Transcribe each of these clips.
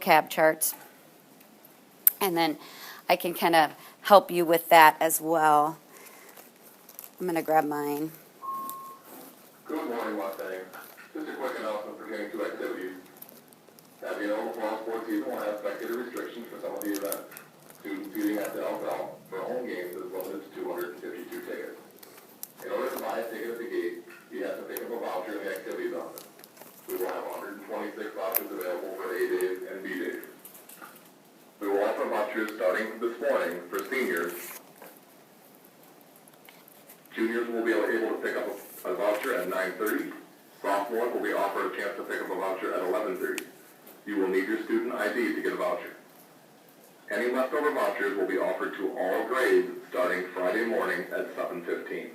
vocab charts. And then I can kind of help you with that as well. I'm going to grab mine. Good morning, Mustang. Just a quick announcement pertaining to activities. As you know, the fall sports season will have spectator restrictions for some of the events. Student seating at the NFL for home games is limited to 252 tickets. In order to buy a ticket at the gate, you have to pick up a voucher in the activities office. We will have 126 vouchers available for A days and B days. We will offer vouchers starting this morning for seniors. Juniors will be able to pick up a voucher at 9:30. Sophomores will be offered a chance to pick up a voucher at 11:30. You will need your student ID to get a voucher. Any leftover vouchers will be offered to all grades starting Friday morning at 7:15.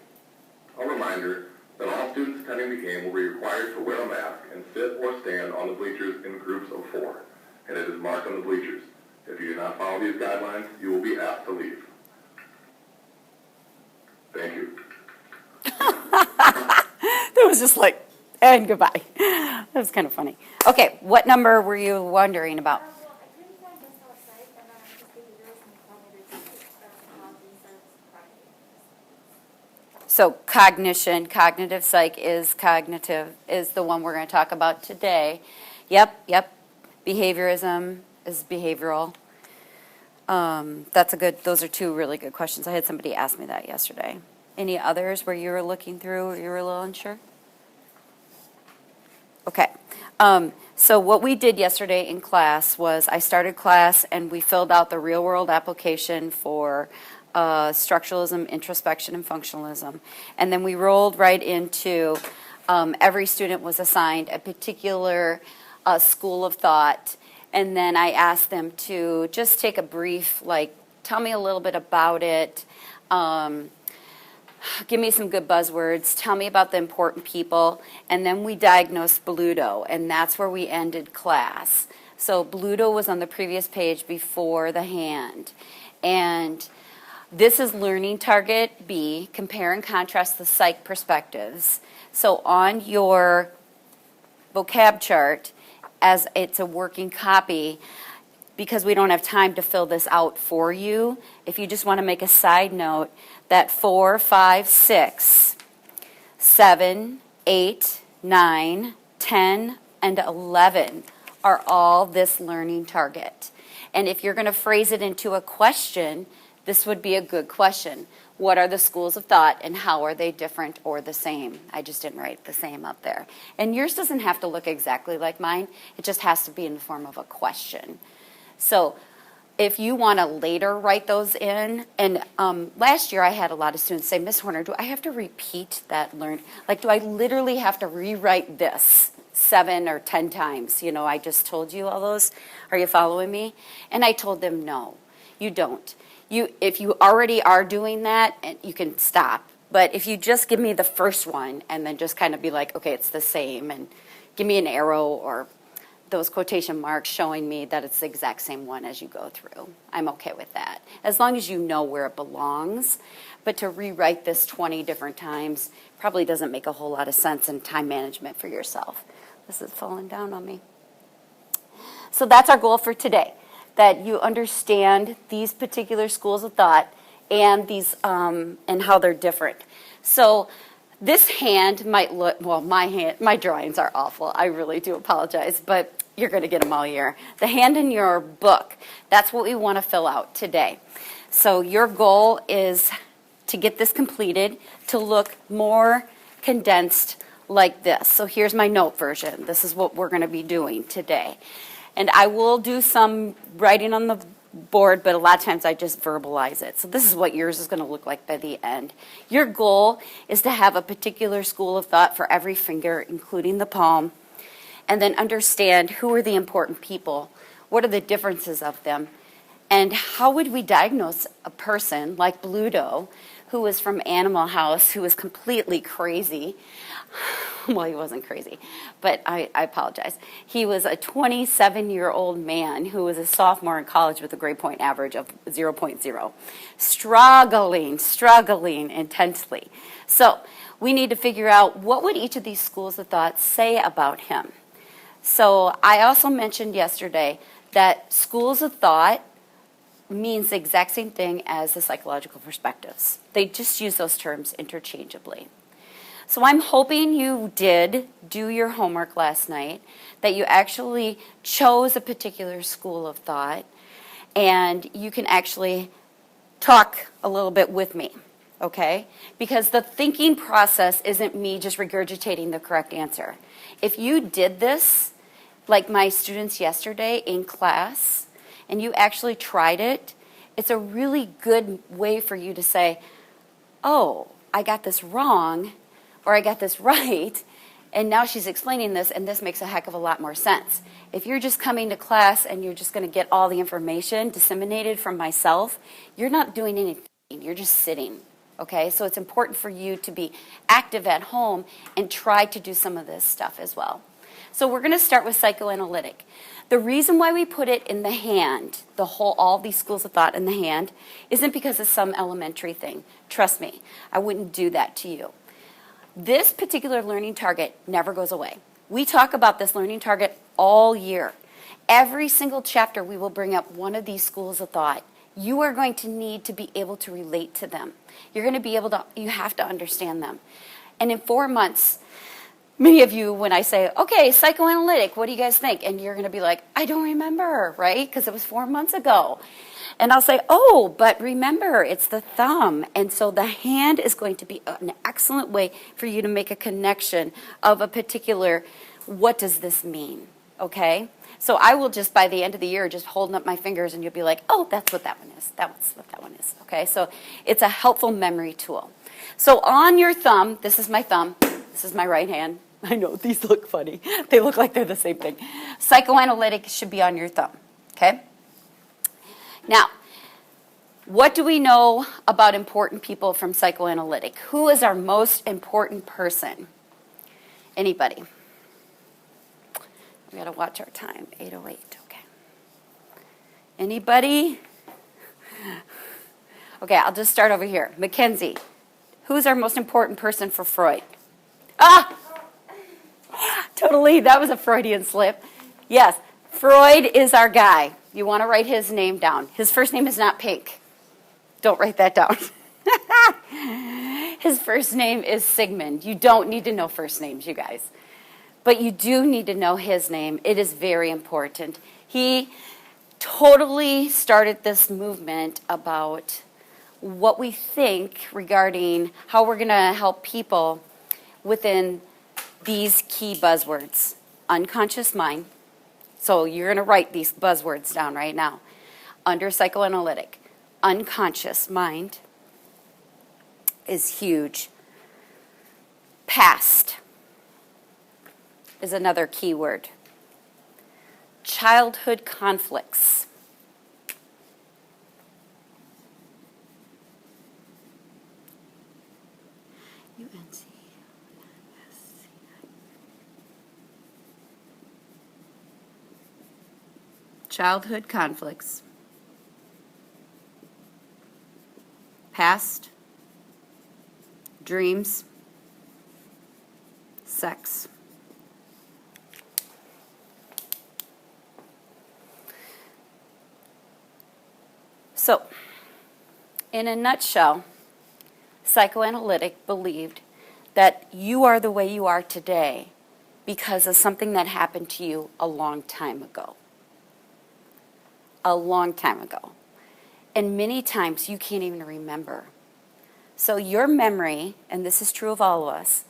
A reminder that all students attending the game will be required to wear a mask and sit or stand on the bleachers in groups of 4, and it is marked on the bleachers. If you do not follow these guidelines, you will be asked to leave. Thank you. That was just like, and goodbye. That was kind of funny. Okay, what number were you wondering about? Well, I couldn't find just outside, and then I just behaviors and cognitive So cognitive psych is cognitive, is the one we're going to talk about today. Yep. Behaviorism is behavioral. Those are two really good questions. I had somebody ask me that yesterday. Any others where you were looking through or you were a little unsure? Okay. So what we did yesterday in class was I started class and we filled out the real world application for structuralism, introspection, and functionalism. And then we rolled right into every student was assigned a particular school of thought. And then I asked them to just take a brief, tell me a little bit about it. Give me some good buzzwords. Tell me about the important people. And then we diagnosed Bluto, and that's where we ended class. So Bluto was on the previous page before the hand. And this is learning target B, compare and contrast the psych perspectives. So on your vocab chart, as it's a working copy, because we don't have time to fill this out for you, if you just want to make a side note, that 4, 5, 6, 7, 8, 9, 10, and 11 are all this learning target. And if you're going to phrase it into a question, this would be a good question. What are the schools of thought and how are they different or the same? I just didn't write the same up there. And yours doesn't have to look exactly like mine. It just has to be in the form of a question. So if you want to later write those in, and last year I had a lot of students say, Miss Horner, do I have to repeat that do I literally have to rewrite this 7 or 10 times? I just told you all those. Are you following me? And I told them, no, you don't. If you already are doing that, you can stop. But if you just give me the first one and then just kind of be like, okay, it's the same, and give me an arrow or those quotation marks showing me that it's the exact same one as you go through, I'm okay with that. As long as you know where it belongs. But to rewrite this 20 different times probably doesn't make a whole lot of sense in time management for yourself. This is falling down on me. So that's our goal for today, that you understand these particular schools of thought and these and how they're different. So this hand might look, my drawings are awful. I really do apologize, but you're going to get them all year. The hand in your book, that's what we want to fill out today. So your goal is to get this completed, to look more condensed like this. So here's my note version. This is what we're going to be doing today. And I will do some writing on the board, but a lot of times I just verbalize it. So this is what yours is going to look like by the end. Your goal is to have a particular school of thought for every finger, including the palm, and then understand who are the important people, what are the differences of them, and how would we diagnose a person like Bluto, who was from Animal House, who was completely crazy. Well, he wasn't crazy, but I apologize. He was a 27-year-old man who was a sophomore in college with a grade point average of 0.0, struggling intensely. So we need to figure out what would each of these schools of thought say about him. So I also mentioned yesterday that schools of thought means the exact same thing as the psychological perspectives. They just use those terms interchangeably. So I'm hoping you did do your homework last night, that you actually chose a particular school of thought, and you can actually talk a little bit with me, okay? Because the thinking process isn't me just regurgitating the correct answer. If you did this, like my students yesterday in class, and you actually tried it, it's a really good way for you to say, oh, I got this wrong, or I got this right, and now she's explaining this, and this makes a heck of a lot more sense. If you're just coming to class and you're just going to get all the information disseminated from myself, you're not doing anything. You're just sitting, okay? So it's important for you to be active at home and try to do some of this stuff as well. So we're going to start with psychoanalytic. The reason why we put it in the hand, all these schools of thought in the hand, isn't because it's some elementary thing. Trust me, I wouldn't do that to you. This particular learning target never goes away. We talk about this learning target all year. Every single chapter we will bring up one of these schools of thought. You are going to need to be able to relate to them. You're going to be able to, you have to understand them. And in 4 months, many of you, when I say, okay, psychoanalytic, what do you guys think? And you're going to be like, I don't remember, right? Because it was 4 months ago. And I'll say, oh, but remember, it's the thumb. And so the hand is going to be an excellent way for you to make a connection of a particular, what does this mean, okay? So I will just, by the end of the year, just holding up my fingers, and you'll be like, oh, that's what that one is. That's what that one is, okay? So it's a helpful memory tool. So on your thumb, this is my thumb, this is my right hand. I know, these look funny. They look like they're the same thing. Psychoanalytic should be on your thumb, okay? Now, what do we know about important people from psychoanalytic? Who is our most important person? Anybody? We got to watch our time, 8:08, okay. Anybody? Okay, I'll just start over here. Mackenzie, who's our most important person for Freud? Ah! Totally, that was a Freudian slip. Yes, Freud is our guy. You want to write his name down. His first name is not Pink. Don't write that down. His first name is Sigmund. You don't need to know first names, you guys. But you do need to know his name. It is very important. He totally started this movement about what we think regarding how we're going to help people within these key buzzwords. Unconscious mind. So you're going to write these buzzwords down right now. Under psychoanalytic, unconscious mind is huge. Past is another key word. Childhood conflicts. Childhood conflicts. Past. Dreams. Sex. So, in a nutshell, psychoanalytic believed that you are the way you are today because of something that happened to you a long time ago. A long time ago. And many times you can't even remember. So your memory, and this is true of all of us,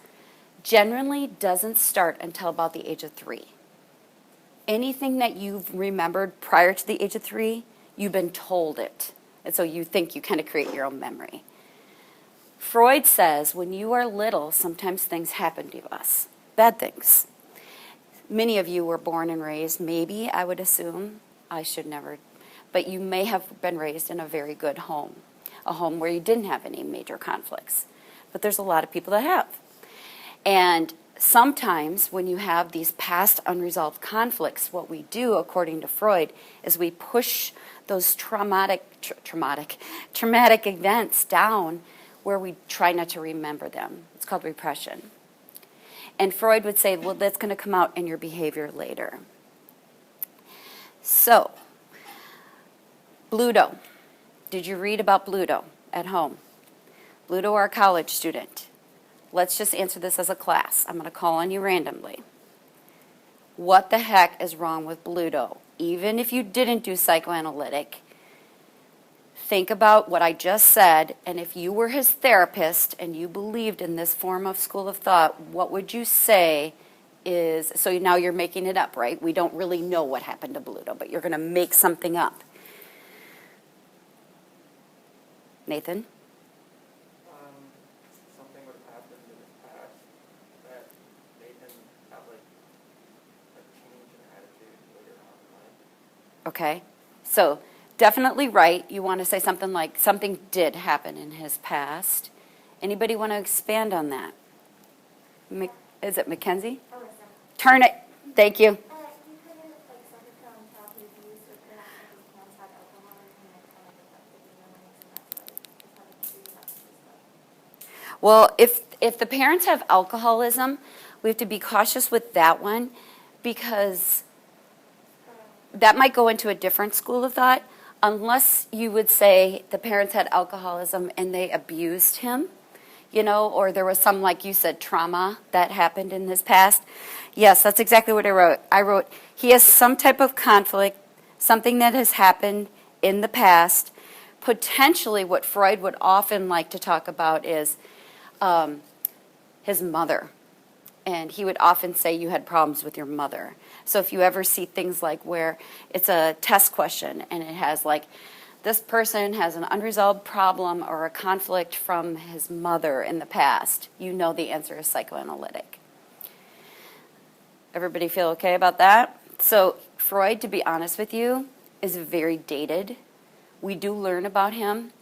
generally doesn't start until about the age of 3. Anything that you've remembered prior to the age of 3, you've been told it. And so you think you kind of create your own memory. Freud says when you are little, sometimes things happen to us. Bad things. Many of you were born and raised, maybe, I would assume, I should never, but you may have been raised in a very good home, a home where you didn't have any major conflicts. But there's a lot of people that have. And sometimes when you have these past unresolved conflicts, what we do, according to Freud, is we push those traumatic events down where we try not to remember them. It's called repression. And Freud would say, well, that's going to come out in your behavior later. So, Bluto. Did you read about Bluto at home? Bluto, our college student. Let's just answer this as a class. I'm going to call on you randomly. What the heck is wrong with Bluto? Even if you didn't do psychoanalytic, think about what I just said, and if you were his therapist and you believed in this form of school of thought, what would you say is, so now you're making it up, right? We don't really know what happened to Bluto, but you're going to make something up. Nathan? Something would have happened in his past that made him have like a change in attitude later on in life. Okay, so definitely right. You want to say something like, something did happen in his past. Anybody want to expand on that? Is it Mackenzie? Oh, is Turn it. Thank you. he couldn't like suffer from childhood abuse or perhaps like his parents had alcoholism and kind of affected the memories and that's why he's having to do that stuff. Well, if the parents have alcoholism, we have to be cautious with that one because that might go into a different school of thought unless you would say the parents had alcoholism and they abused him, you know, or there was some, like you said, trauma that happened in his past. Yes, that's exactly what I wrote. I wrote, he has some type of conflict, something that has happened in the past. Potentially what Freud would often like to talk about is his mother. And he would often say you had problems with your mother. So if you ever see things like where it's a test question and it has like, this person has an unresolved problem or a conflict from his mother in the past, you know the answer is psychoanalytic. Everybody feel okay about that? So Freud, to be honest with you, is very dated. We do learn about him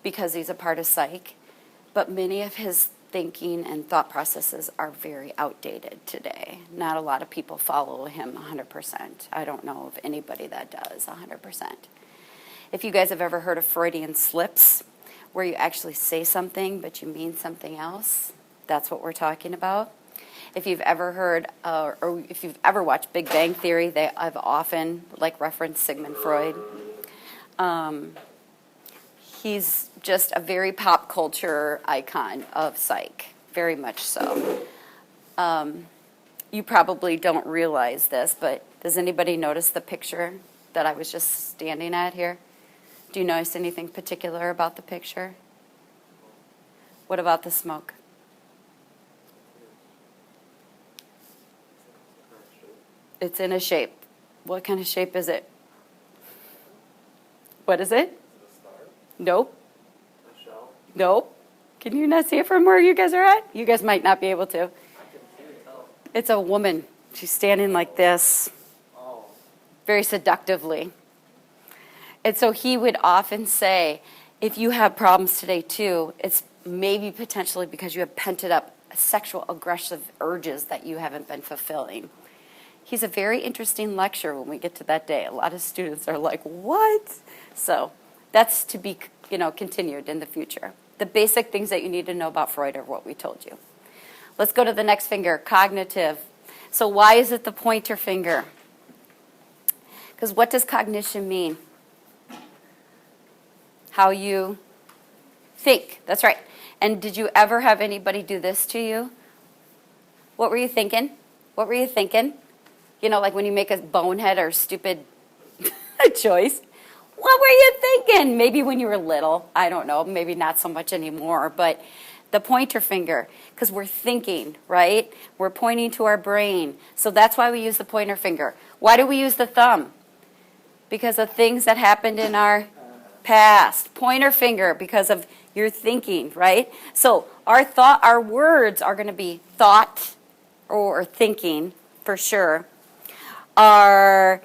because he's a part of psych, but many of his thinking and thought processes are very outdated today. Not a lot of people follow him 100%. I don't know of anybody that does 100%. If you guys have ever heard of Freudian slips, where you actually say something but you mean something else, that's what we're talking about. If you've ever heard, or if you've ever watched Big Bang Theory, I've often referenced Sigmund Freud. He's just a very pop culture icon of psych, very much so. You probably don't realize this, but does anybody notice the picture that I was just standing at here? Do you notice anything particular about the picture? What about the smoke? It's in a shape. What kind of shape is it? What is it? Nope. A shell? Nope. Can you not see it from where you guys are at? You guys might not be able to. I can see it tell. It's a woman. She's standing like this, Oh. very seductively. And so he would often say, if you have problems today too, it's maybe potentially because you have pent it up sexual aggressive urges that you haven't been fulfilling. He's a very interesting lecturer when we get to that day. A lot of students are like, what? So that's to be, continued in the future. The basic things that you need to know about Freud are what we told you. Let's go to the next finger, cognitive. So why is it the pointer finger? Because what does cognition mean? How you think. That's right. And did you ever have anybody do this to you? What were you thinking? What were you thinking? Like when you make a bonehead or stupid choice. What were you thinking? Maybe when you were little. I don't know. Maybe not so much anymore. But the pointer finger, because we're thinking, right? We're pointing to our brain. So that's why we use the pointer finger. Why do we use the thumb? Because of things that happened in our past. Pointer finger, because of your thinking, right? So our words are going to be thought or thinking, for sure. Our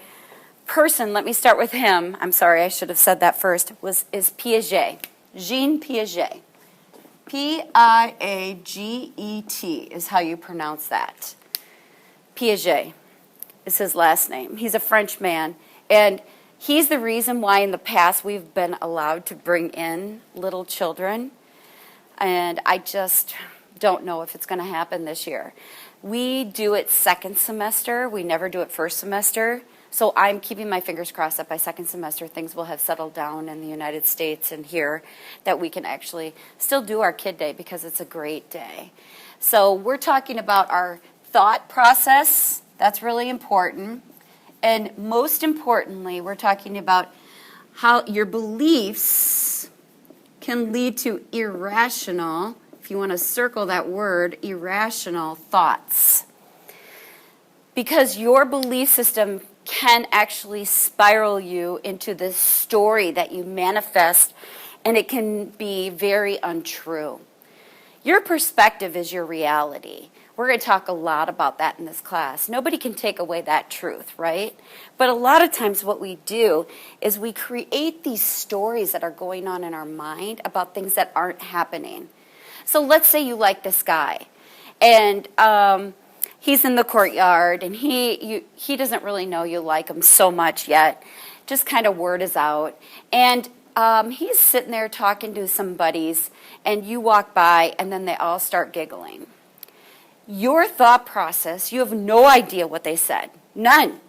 person, let me start with him. I'm sorry, I should have said that first. Is Piaget, Jean Piaget. P-I-A-G-E-T is how you pronounce that. Piaget is his last name. He's a French man, and he's the reason why in the past we've been allowed to bring in little children, and I just don't know if it's going to happen this year. We do it second semester. We never do it first semester. So I'm keeping my fingers crossed that by second semester things will have settled down in the United States and here, that we can actually still do our Kid Day because it's a great day. So we're talking about our thought process. That's really important. And most importantly, we're talking about how your beliefs can lead to irrational, if you want to circle that word, irrational thoughts. Because your belief system can actually spiral you into this story that you manifest, and it can be very untrue. Your perspective is your reality. We're going to talk a lot about that in this class. Nobody can take away that truth, right? But a lot of times what we do is we create these stories that are going on in our mind about things that aren't happening. So let's say you like this guy, and he's in the courtyard, and he doesn't really know you like him so much yet. Just kind of word is out. And he's sitting there talking to some buddies, and you walk by, and then they all start giggling. Your thought process, you have no idea what they said. None.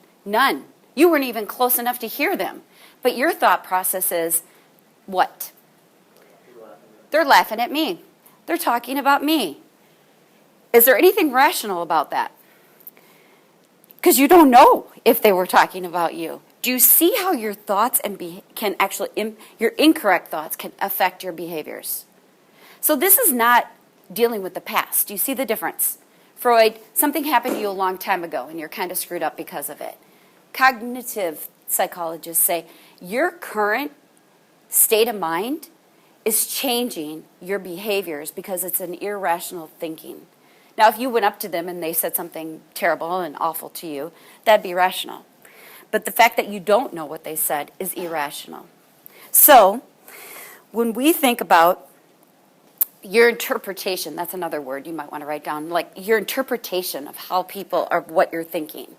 You weren't even close enough to hear them. But your thought process is, what? They're laughing at me. They're talking about me. Is there anything rational about that? Because you don't know if they were talking about you. Do you see how your thoughts can actually, your incorrect thoughts can affect your behaviors? So this is not dealing with the past. Do you see the difference? Freud, something happened to you a long time ago and you're kind of screwed up because of it. Cognitive psychologists say your current state of mind is changing your behaviors because it's an irrational thinking. Now, if you went up to them and they said something terrible and awful to you, that'd be rational. But the fact that you don't know what they said is irrational. So, when we think about your interpretation, that's another word you might want to write down, like your interpretation of how people are, what you're thinking.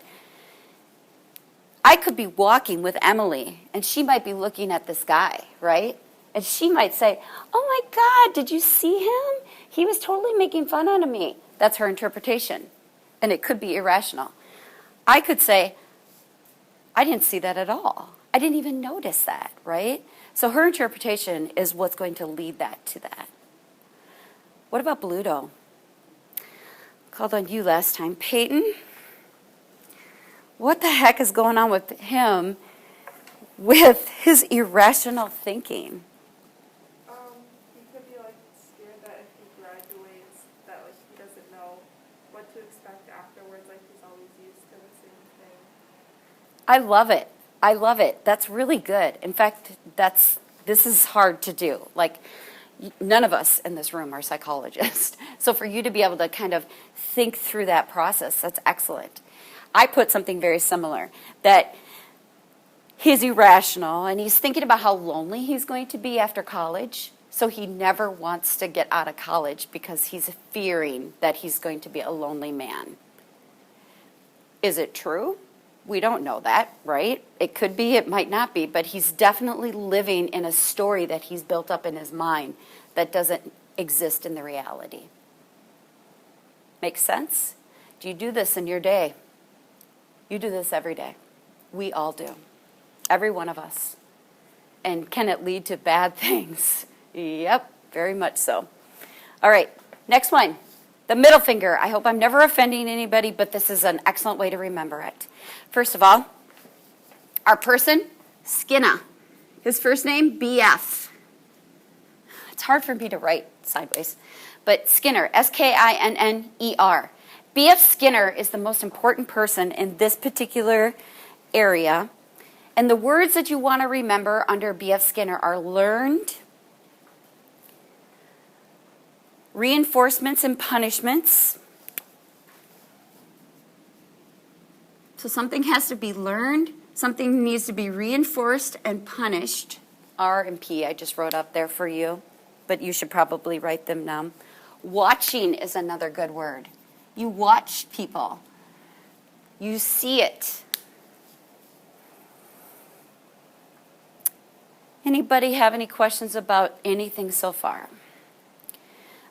I could be walking with Emily, and she might be looking at this guy, right? And she might say, oh my God, did you see him? He was totally making fun out of me. That's her interpretation. And it could be irrational. I could say, I didn't see that at all. I didn't even notice that, right? So her interpretation is what's going to lead that to that. What about Bluto? Called on you last time. Peyton, what the heck is going on with him with his irrational thinking? He could be like scared that if he graduates, that like he doesn't know what to expect afterwards, like he's always used to the same thing. I love it. I love it. That's really good. In fact, this is hard to do. Like, none of us in this room are psychologists. So for you to be able to kind of think through that process, that's excellent. I put something very similar, that he's irrational and he's thinking about how lonely he's going to be after college. So he never wants to get out of college because he's fearing that he's going to be a lonely man. Is it true? We don't know that, right? It could be, it might not be, but he's definitely living in a story that he's built up in his mind that doesn't exist in the reality. Make sense? Do you do this in your day? You do this every day. We all do. Every one of us. And can it lead to bad things? Yep, very much so. All right, next one. The middle finger. I hope I'm never offending anybody, but this is an excellent way to remember it. First of all, our person, Skinner. His first name, BF. It's hard for me to write sideways, but Skinner, S-K-I-N-N-E-R. B.F. Skinner is the most important person in this particular area. And the words that you want to remember under B.F. Skinner are learned, reinforcements and punishments. So something has to be learned, something needs to be reinforced and punished. R and P I just wrote up there for you, but you should probably write them down. Watching is another good word. You watch people. You see it. Anybody have any questions about anything so far?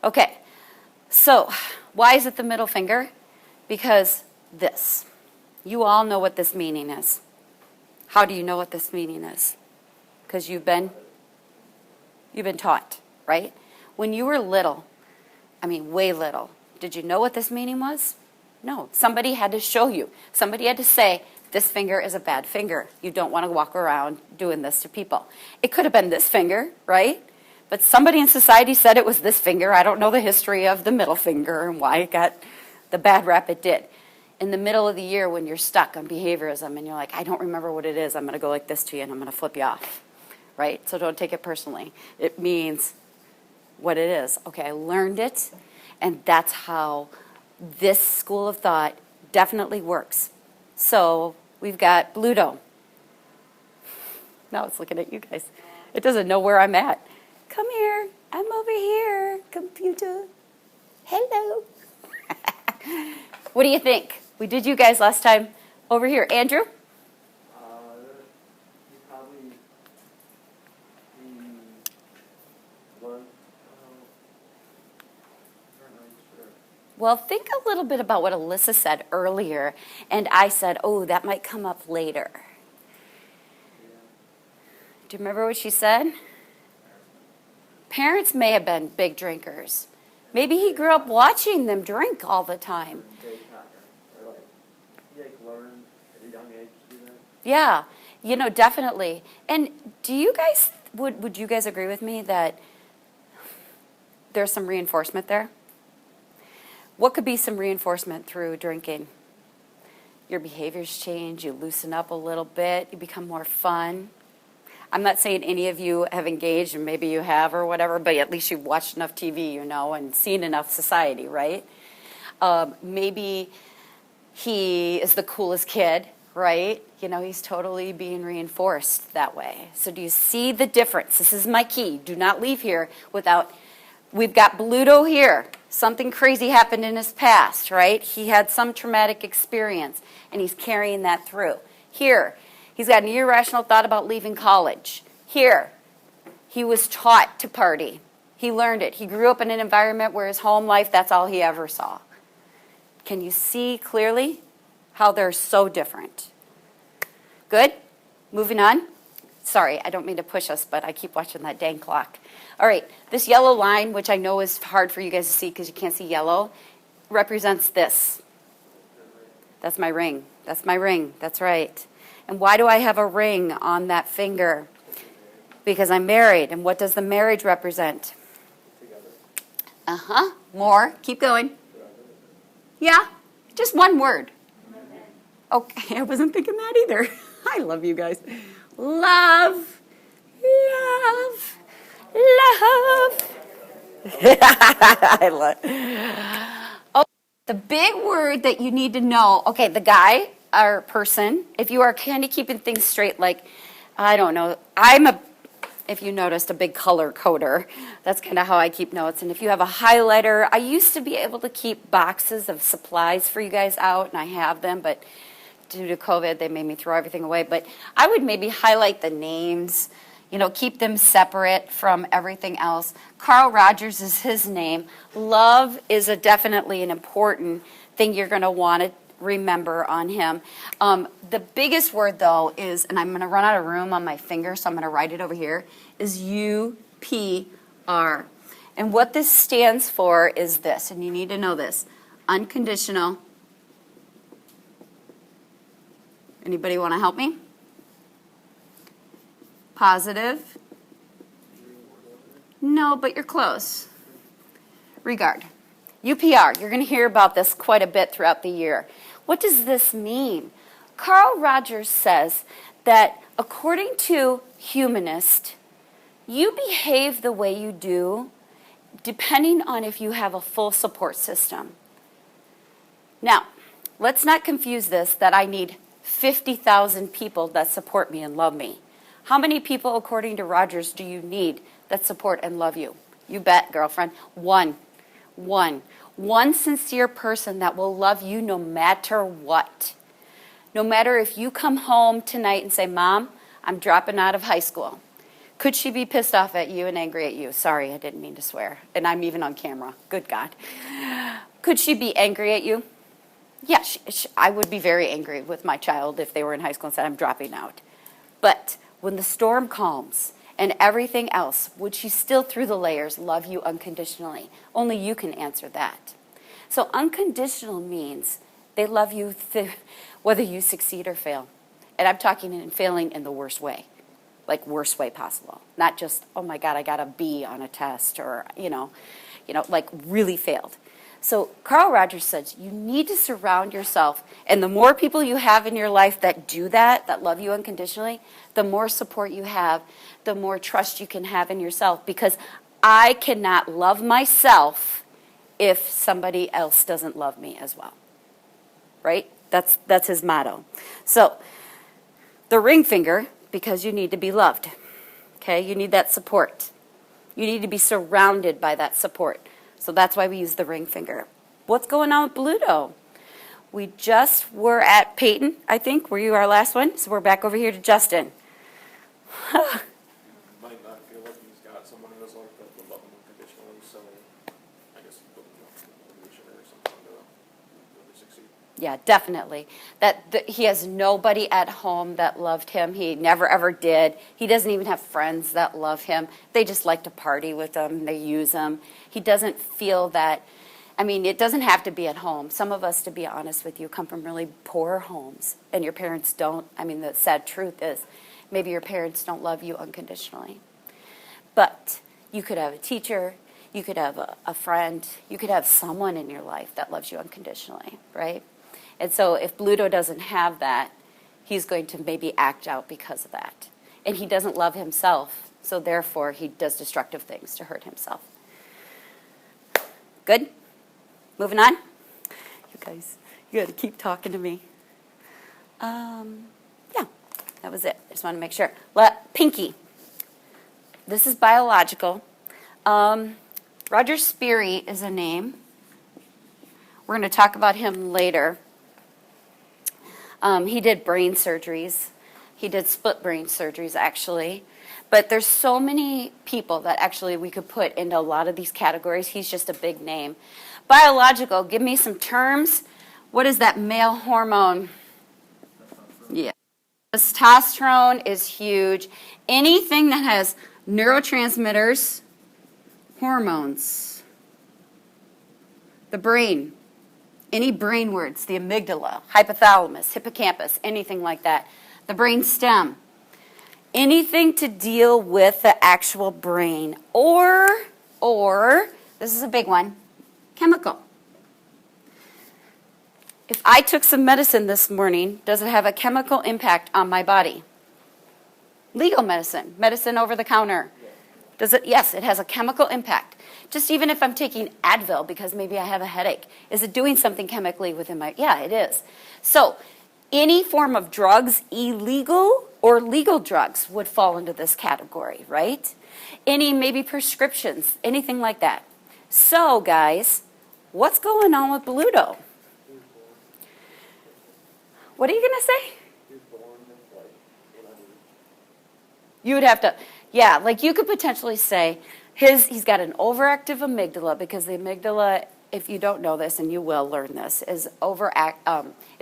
Okay, so why is it the middle finger? Because this. You all know what this meaning is. How do you know what this meaning is? Because you've been taught, right? When you were little, I mean way little, did you know what this meaning was? No. Somebody had to show you. Somebody had to say, this finger is a bad finger. You don't want to walk around doing this to people. It could have been this finger, right? But somebody in society said it was this finger. I don't know the history of the middle finger and why it got the bad rap it did. In the middle of the year when you're stuck on behaviorism and you're like, I don't remember what it is, I'm going to go like this to you and I'm going to flip you off, right? So don't take it personally. It means what it is. Okay, I learned it, and that's how this school of thought definitely works. So we've got Bluto. Now it's looking at you guys. It doesn't know where I'm at. Come here. I'm over here, computer. Hello. What do you think? We did you guys last time over here. Andrew? You probably the one. I'm not really sure. Well, think a little bit about what Alyssa said earlier, and I said, oh, that might come up later. Yeah. Do you remember what she said? Parents may have been big drinkers. Maybe he grew up watching them drink all the time. They not or like he like learned at a young age to do that. Yeah, definitely. And do you guys, would you guys agree with me that there's some reinforcement there? What could be some reinforcement through drinking? Your behaviors change, you loosen up a little bit, you become more fun. I'm not saying any of you have engaged, and maybe you have or whatever, but at least you've watched enough TV, and seen enough society, right? Maybe he is the coolest kid, right? He's totally being reinforced that way. So do you see the difference? This is my key. Do not leave here without, we've got Bluto here. Something crazy happened in his past, right? He had some traumatic experience, and he's carrying that through. Here, he's got an irrational thought about leaving college. Here, he was taught to party. He learned it. He grew up in an environment where his home life, that's all he ever saw. Can you see clearly how they're so different? Good? Moving on. Sorry, I don't mean to push us, but I keep watching that dang clock. All right, this yellow line, which I know is hard for you guys to see because you can't see yellow, represents this. That's my ring. That's my ring. That's right. And why do I have a ring on that finger? Because I'm married. And what does the marriage represent? Together. More. Keep going. Yeah. Just one word. Okay, I wasn't thinking that either. I love you guys. Love. Love. Love. I love. Oh, the big word that you need to know. Okay, the guy or person, if you are kind of keeping things straight, like, I don't know, if you noticed, a big color coder. That's kind of how I keep notes. And if you have a highlighter, I used to be able to keep boxes of supplies for you guys out, and I have them, but due to COVID, they made me throw everything away. But I would maybe highlight the names, keep them separate from everything else. Carl Rogers is his name. Love is definitely an important thing you're going to want to remember on him. The biggest word, though, is, and I'm going to run out of room on my finger, so I'm going to write it over here, is UPR. And what this stands for is this, and you need to know this: unconditional. Anybody want to help me? Positive. No, but you're close. Regard. UPR. You're going to hear about this quite a bit throughout the year. What does this mean? Carl Rogers says that according to humanist, you behave the way you do depending on if you have a full support system. Now, let's not confuse this that I need 50,000 people that support me and love me. How many people, according to Rogers, do you need that support and love you? You bet, girlfriend. One. One sincere person that will love you no matter what. No matter if you come home tonight and say, Mom, I'm dropping out of high school. Could she be pissed off at you and angry at you? Sorry, I didn't mean to swear. And I'm even on camera. Good God. Could she be angry at you? Yeah, I would be very angry with my child if they were in high school and said, I'm dropping out. But when the storm calms and everything else, would she still through the layers love you unconditionally? Only you can answer that. So unconditional means they love you whether you succeed or fail. And I'm talking in failing in the worst way, like worst way possible. Not just, oh my God, I got a B on a test or, like really failed. So Carl Rogers says you need to surround yourself, and the more people you have in your life that do that love you unconditionally, the more support you have, the more trust you can have in yourself, because I cannot love myself if somebody else doesn't love me as well. Right? That's his motto. So the ring finger, because you need to be loved. Okay? You need that support. You need to be surrounded by that support. So that's why we use the ring finger. What's going on with Bluto? We just were at Peyton, I think. Were you our last one? So we're back over here to Justin. Might not feel like he's got someone in his life that will love him unconditionally, so I guess he's building a motivation or something to really succeed. Yeah, definitely. He has nobody at home that loved him. He never ever did. He doesn't even have friends that love him. They just like to party with him. They use him. He doesn't feel that. I mean, it doesn't have to be at home. Some of us, to be honest with you, come from really poor homes, and your parents don't. I mean, the sad truth is maybe your parents don't love you unconditionally. But you could have a teacher. You could have a friend. You could have someone in your life that loves you unconditionally, right? And so if Bluto doesn't have that, he's going to maybe act out because of that. And he doesn't love himself, so therefore he does destructive things to hurt himself. Good? Moving on? You guys, you got to keep talking to me. Yeah, that was it. I just want to make sure. Pinky. This is biological. Roger Sperry is a name. We're going to talk about him later. He did brain surgeries. He did split brain surgeries, actually. But there's so many people that actually we could put into a lot of these categories. He's just a big name. Biological, give me some terms. What is that male hormone? Yeah. Testosterone is huge. Anything that has neurotransmitters, hormones, the brain, any brain words, the amygdala, hypothalamus, hippocampus, anything like that. The brain stem. Anything to deal with the actual brain. Or, this is a big one, chemical. If I took some medicine this morning, does it have a chemical impact on my body? Legal medicine, medicine over the counter. Does it? Yes, it has a chemical impact. Just even if I'm taking Advil because maybe I have a headache, is it doing something chemically within my, yeah, it is. So any form of drugs, illegal or legal drugs, would fall into this category, right? Any maybe prescriptions, anything like that. So guys, what's going on with Bluto? What are you going to say? You would have to, yeah, like you could potentially say he's got an overactive amygdala, because the amygdala, if you don't know this, and you will learn this, is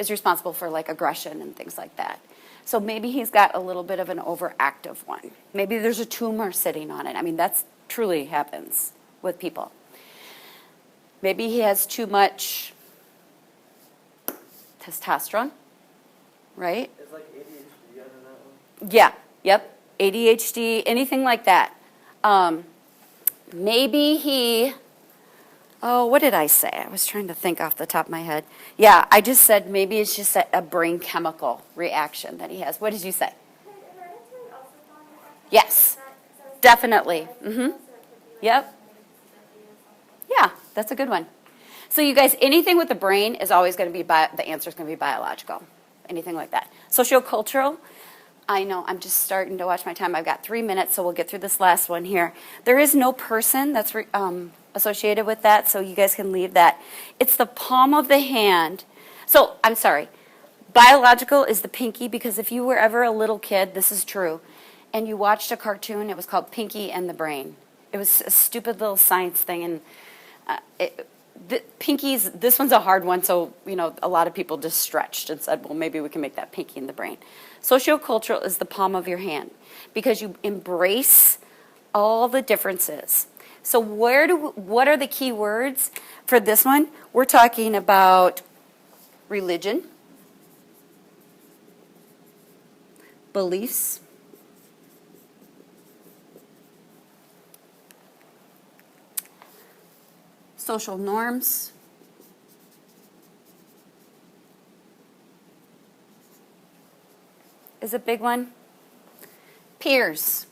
responsible for like aggression and things like that. So maybe he's got a little bit of an overactive one. Maybe there's a tumor sitting on it. I mean, that's truly happens with people. Maybe he has too much testosterone, right? It's like ADHD under that one. Yeah, yep. ADHD, anything like that. Maybe he, what did I say? I was trying to think off the top of my head. Yeah, I just said maybe it's just a brain chemical reaction that he has. What did you say? Could hereditary also fall into that? Yes, definitely. Yep. Yeah, that's a good one. So you guys, anything with the brain is always going to be, the answer is going to be biological. Anything like that. Sociocultural. I know, I'm just starting to watch my time. I've got 3 minutes, so we'll get through this last one here. There is no person that's associated with that, so you guys can leave that. It's the palm of the hand. So, I'm sorry. Biological is the pinky, because if you were ever a little kid, this is true, and you watched a cartoon, it was called Pinky and the Brain. It was a stupid little science thing, and pinkies, this one's a hard one, so, a lot of people just stretched and said, well, maybe we can make that pinky in the brain. Sociocultural is the palm of your hand because you embrace all the differences. So what are the key words for this one? We're talking about religion, beliefs, social norms, is a big one. Peers.